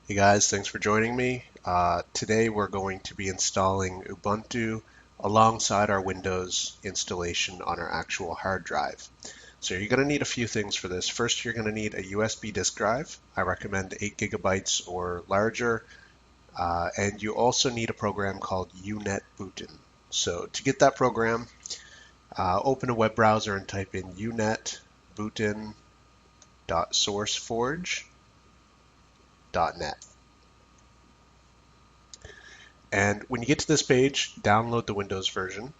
Hey guys, thanks for joining me. Today we're going to be installing Ubuntu alongside our Windows installation on our actual hard drive. So you're going to need a few things for this. First, you're going to need a USB disk drive. I recommend 8 gigabytes or larger. And you also need a program called UNetBootin. So to get that program, open a web browser and type in unetbootin.sourceforge.net. And when you get to this page, download the Windows version.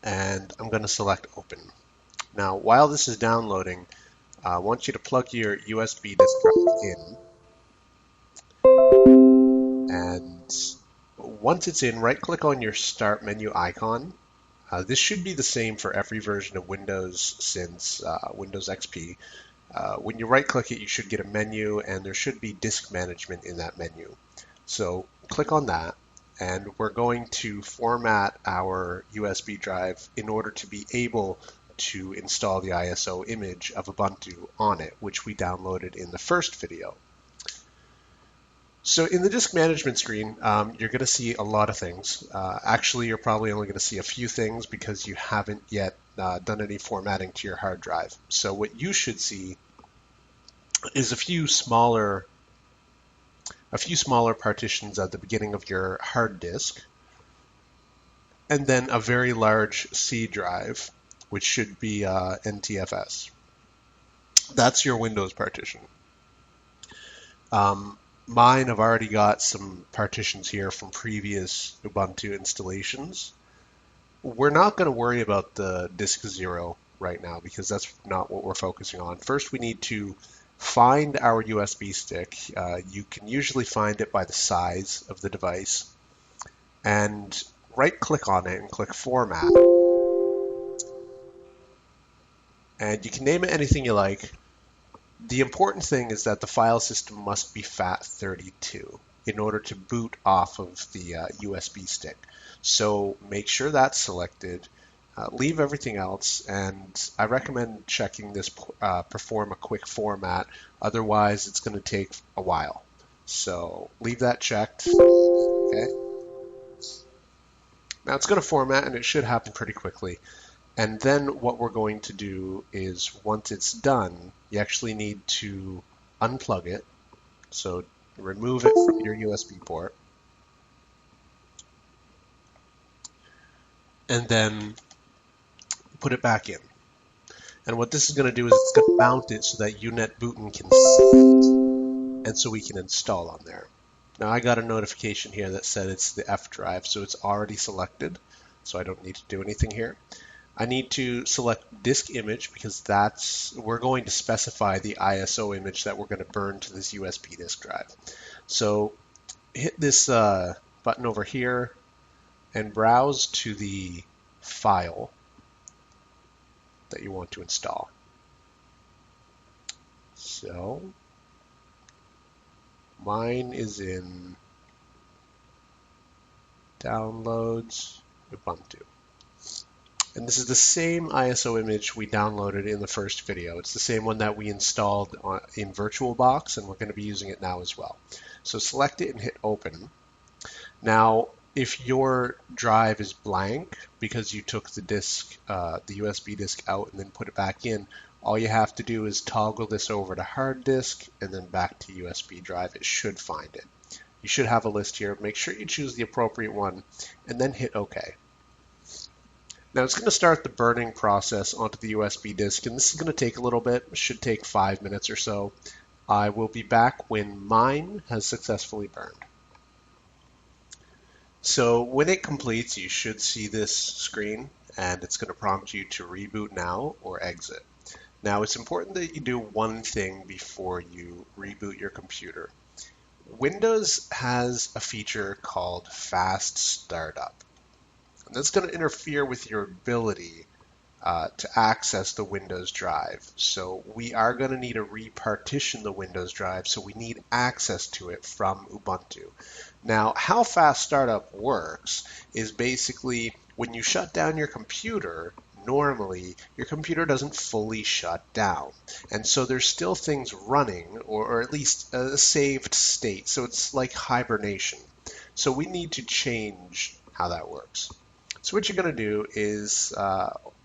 And I'm going to select Open. Now, while this is downloading, I want you to plug your USB disk drive in. And once it's in, right-click on your Start menu icon. This should be the same for every version of Windows since Windows XP. When you right-click it, you should get a menu, and there should be disk management in that menu. So click on that, and we're going to format our USB drive in order to be able to install the ISO image of Ubuntu on it, which we downloaded in the first video. So in the disk management screen, you're going to see a lot of things. Actually, you're probably only going to see a few things because you haven't yet done any formatting to your hard drive. So what you should see is a few smaller partitions at the beginning of your hard disk, and then a very large C drive, which should be NTFS. That's your Windows partition. Mine have already got some partitions here from previous Ubuntu installations. We're not going to worry about the disk 0 right now because that's not what we're focusing on. First, we need to find our USB stick. You can usually find it by the size of the device. And right-click on it and click Format. And you can name it anything you like. The important thing is that the file system must be FAT32 in order to boot off of the USB stick. So make sure that's selected. Leave everything else, and I recommend checking this perform a quick format. Otherwise, it's going to take a while. So leave that checked. Okay. Now it's going to format, and it should happen pretty quickly. And then what we're going to do is once it's done, you actually need to unplug it. So remove it from your USB port. And then put it back in. And what this is going to do is it's going to mount it so that UNetBootin can see it, and so we can install on there. Now I got a notification here that said it's the F drive, so it's already selected, so I don't need to do anything here. I need to select disk image because we're going to specify the ISO image that we're going to burn to this USB disk drive. So hit this button over here and browse to the file that you want to install. So mine is in Downloads, Ubuntu. And this is the same ISO image we downloaded in the first video. It's the same one that we installed in VirtualBox, and we're going to be using it now as well. So select it and hit open. Now, if your drive is blank because you took the disk, the USB disk out and then put it back in, all you have to do is toggle this over to hard disk and then back to USB drive. It should find it. You should have a list here. Make sure you choose the appropriate one and then hit OK. Now it's going to start the burning process onto the USB disk, and this is going to take a little bit. It should take 5 minutes or so. I will be back when mine has successfully burned. So when it completes, you should see this screen, and it's going to prompt you to reboot now or exit. Now it's important that you do one thing before you reboot your computer. Windows has a feature called Fast Startup. And that's going to interfere with your ability to access the Windows drive. So we are going to need to repartition the Windows drive, so we need access to it from Ubuntu. Now, how Fast Startup works is basically when you shut down your computer, normally, your computer doesn't fully shut down. And so there's still things running, or at least a saved state. So it's like hibernation. So we need to change how that works. So what you're going to do is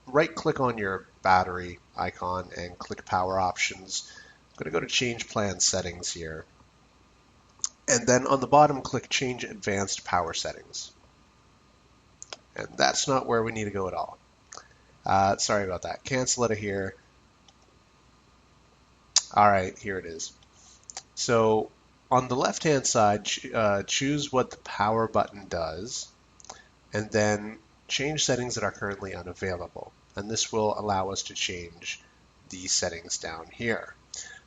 right-click on your battery icon and click Power Options. I'm going to go to Change Plan Settings here. And then on the bottom, click Change Advanced Power Settings. And that's not where we need to go at all. Sorry about that. Cancel it here. All right, here it is. So on the left-hand side, choose what the power button does, and then change settings that are currently unavailable. And this will allow us to change these settings down here.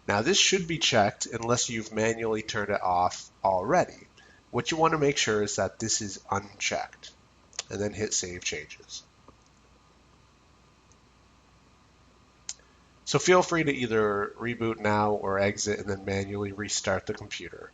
Now this should be checked unless you've manually turned it off already. What you want to make sure is that this is unchecked, and then hit Save Changes. So feel free to either reboot now or exit and then manually restart the computer.